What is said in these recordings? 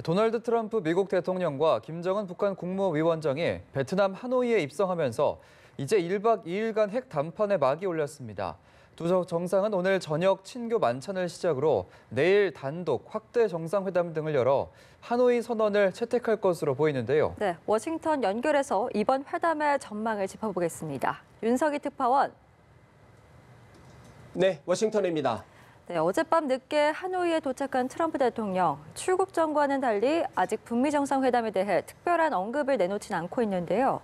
도널드 트럼프 미국 대통령과 김정은 북한 국무위원장이 베트남 하노이에 입성하면서 이제 1박 2일간 핵 담판에 막이 올렸습니다. 두 정상은 오늘 저녁 친교 만찬을 시작으로 내일 단독 확대 정상회담 등을 열어 하노이 선언을 채택할 것으로 보이는데요. 네, 워싱턴 연결해서 이번 회담의 전망을 짚어보겠습니다. 윤석희 특파원. 네, 워싱턴입니다. 네, 어젯밤 늦게 하노이에 도착한 트럼프 대통령. 출국 전과는 달리 아직 북미 정상회담에 대해 특별한 언급을 내놓진 않고 있는데요.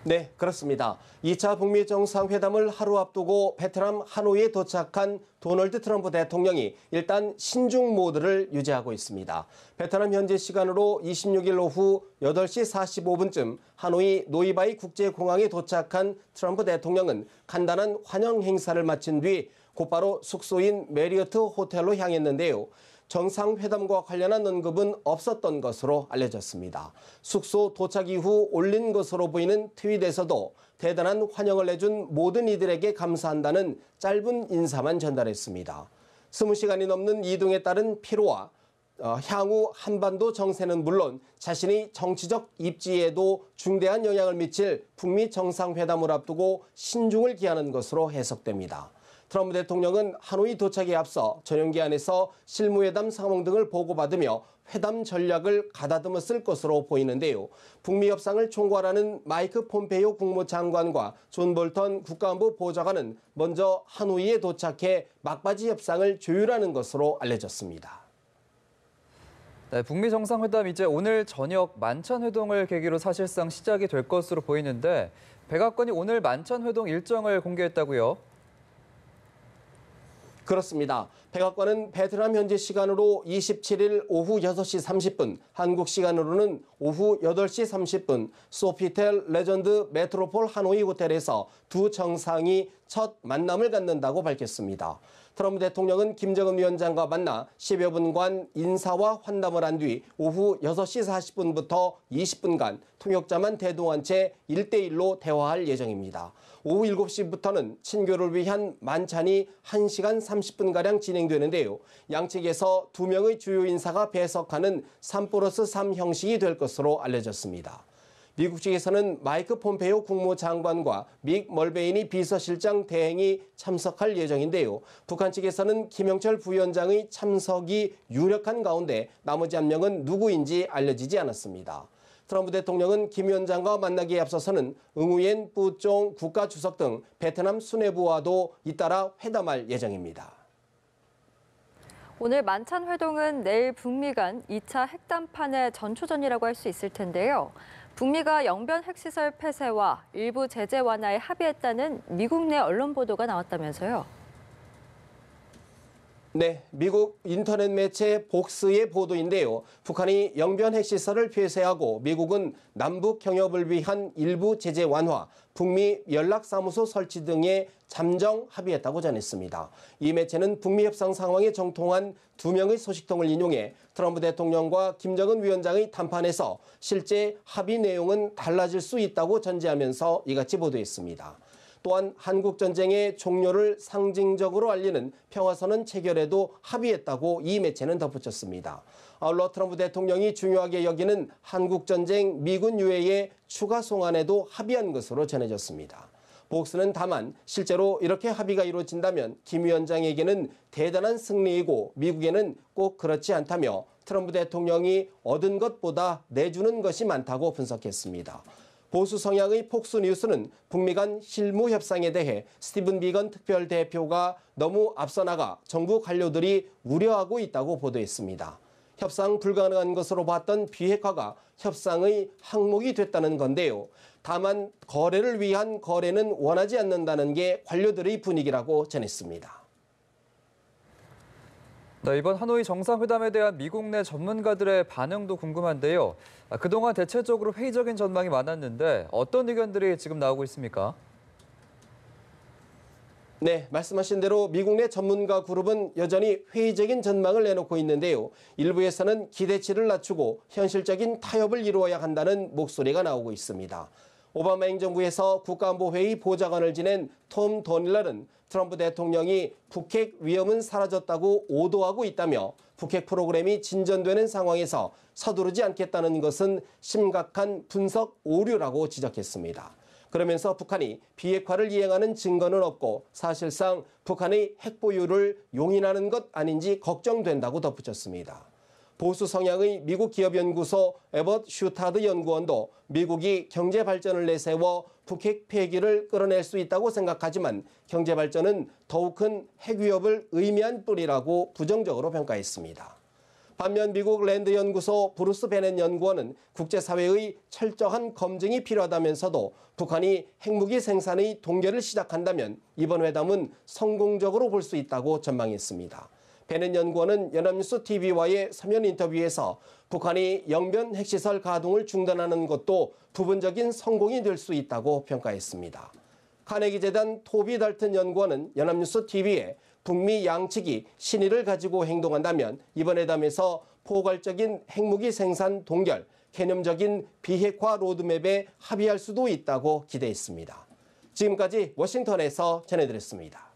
네, 그렇습니다. 2차 북미 정상회담을 하루 앞두고 베트남 하노이에 도착한 도널드 트럼프 대통령이 일단 신중 모드를 유지하고 있습니다. 베트남 현지 시간으로 26일 오후 8시 45분쯤 하노이 노이바이 국제공항에 도착한 트럼프 대통령은 간단한 환영 행사를 마친 뒤 곧바로 숙소인 메리어트 호텔로 향했는데요. 정상회담과 관련한 언급은 없었던 것으로 알려졌습니다. 숙소 도착 이후 올린 것으로 보이는 트윗에서도 대단한 환영을 내준 모든 이들에게 감사한다는 짧은 인사만 전달했습니다. 20시간이 넘는 이동에 따른 피로와 향후 한반도 정세는 물론 자신이 정치적 입지에도 중대한 영향을 미칠 북미 정상회담을 앞두고 신중을 기하는 것으로 해석됩니다. 트럼프 대통령은 하노이 도착에 앞서 전용기안에서 실무회담 상황 등을 보고받으며 회담 전략을 가다듬었을 것으로 보이는데요. 북미 협상을 총괄하는 마이크 폼페이오 국무장관과 존 볼턴 국가안보 보좌관은 먼저 하노이에 도착해 막바지 협상을 조율하는 것으로 알려졌습니다. 네, 북미 정상회담 이제 오늘 저녁 만찬 회동을 계기로 사실상 시작이 될 것으로 보이는데 백악관이 오늘 만찬 회동 일정을 공개했다고요? 그렇습니다. 백악관은 베트남 현지 시간으로 27일 오후 6시 30분, 한국 시간으로는 오후 8시 30분 소피텔 레전드 메트로폴 하노이 호텔에서 두 정상이 첫 만남을 갖는다고 밝혔습니다. 트럼프 대통령은 김정은 위원장과 만나 10여 분간 인사와 환담을 한 뒤 오후 6시 40분부터 20분간 통역자만 대동한 채 1대1로 대화할 예정입니다. 오후 7시부터는 친교를 위한 만찬이 1시간 30분가량 진행되는데요. 양측에서 2명의 주요 인사가 배석하는 3+3 형식이 될 것으로 알려졌습니다. 미국 측에서는 마이크 폼페이오 국무장관과 믹 멀베이니 비서실장 대행이 참석할 예정인데요. 북한 측에서는 김영철 부위원장의 참석이 유력한 가운데 나머지 한 명은 누구인지 알려지지 않았습니다. 트럼프 대통령은 김 위원장과 만나기에 앞서서는 응우옌 뿌쫑 국가주석 등 베트남 수뇌부와도 잇따라 회담할 예정입니다. 오늘 만찬 회동은 내일 북미 간 2차 핵담판의 전초전이라고 할 수 있을 텐데요. 북미가 영변 핵시설 폐쇄와 일부 제재 완화에 합의했다는 미국 내 언론 보도가 나왔다면서요. 네, 미국 인터넷 매체 복스의 보도인데요. 북한이 영변 핵시설을 폐쇄하고 미국은 남북 경협을 위한 일부 제재 완화, 북미 연락사무소 설치 등에 잠정 합의했다고 전했습니다. 이 매체는 북미 협상 상황에 정통한 2명의 소식통을 인용해 트럼프 대통령과 김정은 위원장의 담판에서 실제 합의 내용은 달라질 수 있다고 전제하면서 이같이 보도했습니다. 또한 한국전쟁의 종료를 상징적으로 알리는 평화선언 체결에도 합의했다고 이 매체는 덧붙였습니다. 아울러 트럼프 대통령이 중요하게 여기는 한국전쟁 미군 유해의 추가 송환에도 합의한 것으로 전해졌습니다. 복스는 다만 실제로 이렇게 합의가 이루어진다면 김 위원장에게는 대단한 승리이고 미국에는 꼭 그렇지 않다며 트럼프 대통령이 얻은 것보다 내주는 것이 많다고 분석했습니다. 보수 성향의 폭스뉴스는 북미 간 실무 협상에 대해 스티븐 비건 특별대표가 너무 앞서 나가 정부 관료들이 우려하고 있다고 보도했습니다. 협상 불가능한 것으로 봤던 비핵화가 협상의 항목이 됐다는 건데요. 다만 거래를 위한 거래는 원하지 않는다는 게 관료들의 분위기라고 전했습니다. 네, 이번 하노이 정상회담에 대한 미국 내 전문가들의 반응도 궁금한데요. 그동안 대체적으로 회의적인 전망이 많았는데 어떤 의견들이 지금 나오고 있습니까? 네, 말씀하신 대로 미국 내 전문가 그룹은 여전히 회의적인 전망을 내놓고 있는데요. 일부에서는 기대치를 낮추고 현실적인 타협을 이루어야 한다는 목소리가 나오고 있습니다. 오바마 행정부에서 국가안보회의 보좌관을 지낸 톰 도닐러는 트럼프 대통령이 북핵 위험은 사라졌다고 오도하고 있다며 북핵 프로그램이 진전되는 상황에서 서두르지 않겠다는 것은 심각한 분석 오류라고 지적했습니다. 그러면서 북한이 비핵화를 이행하는 증거는 없고 사실상 북한의 핵 보유를 용인하는 것 아닌지 걱정된다고 덧붙였습니다. 보수 성향의 미국 기업연구소 에벗 슈타드 연구원도 미국이 경제 발전을 내세워 북핵 폐기를 끌어낼 수 있다고 생각하지만 경제 발전은 더욱 큰 핵 위협을 의미한 뿐이라고 부정적으로 평가했습니다. 반면 미국 랜드 연구소 브루스 베넷 연구원은 국제사회의 철저한 검증이 필요하다면서도 북한이 핵무기 생산의 동결을 시작한다면 이번 회담은 성공적으로 볼 수 있다고 전망했습니다. 베넷 연구원은 연합뉴스 TV와의 서면 인터뷰에서 북한이 영변 핵시설 가동을 중단하는 것도 부분적인 성공이 될 수 있다고 평가했습니다. 카네기 재단 토비 달튼 연구원은 연합뉴스 TV에 북미 양측이 신의를 가지고 행동한다면 이번 회담에서 포괄적인 핵무기 생산 동결, 개념적인 비핵화 로드맵에 합의할 수도 있다고 기대했습니다. 지금까지 워싱턴에서 전해드렸습니다.